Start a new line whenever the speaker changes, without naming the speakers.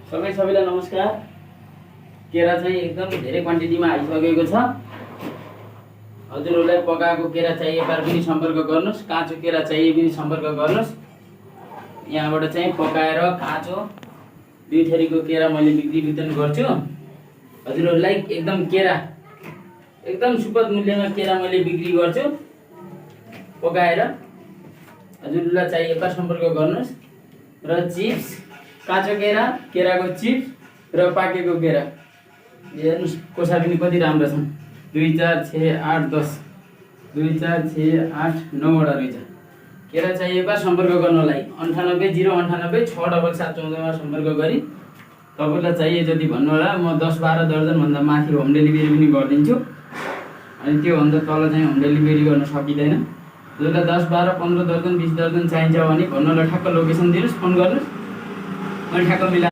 सबैलाई नमस्कार। केरा चाहिँ एकदम धेरै क्वान्टिटीमा आइसकेको छ। हजुरहरूलाई पकाएको केरा चाहिए पार पनि सम्पर्क गर्नुस्, काँचो केरा चाहिए पनि सम्पर्क गर्नुस्। यहाँबाट चाहिँ पकाएर काँचो दुई थरीको केरा मैले बिक्री वितरण गर्छु। हजुरहरूलाई एकदम केरा एकदम सुपथ मूल्यमा केरा मैले बिक्री गर्छु। पकाएर हजुरहरूलाई चाहिए पार सम्पर्क गर्नुस्। र चिप्स, काँचो केरा, केराको चिप्स र पाकेको केरा हेर्नुस् कोसा पनि कति राम्रो छन्। 2 4 6 8 10 2 4 6 8 9 वटा रहेछ। केरा चाहिए पार सम्पर्क गर्नलाई 98 098 67714 मा सम्पर्क गरी तपाईलाई चाहिए जति भन्नु होला। म 10 12 दर्जन भन्दा माथि होम डेलिभरी पनि गरिदिन्छु। अनि त्यो भन्दा तल चाहिँ होम डेलिभरी गर्न सकिदैन। जसलाई 10 12 15 दर्जन 20 दर्जन चाहिन्छ भने भन्नुलाई ठ्याक्क लोकेसन दिनुस्, फोन गर्नुस्, मैले ठ्याक्क मिला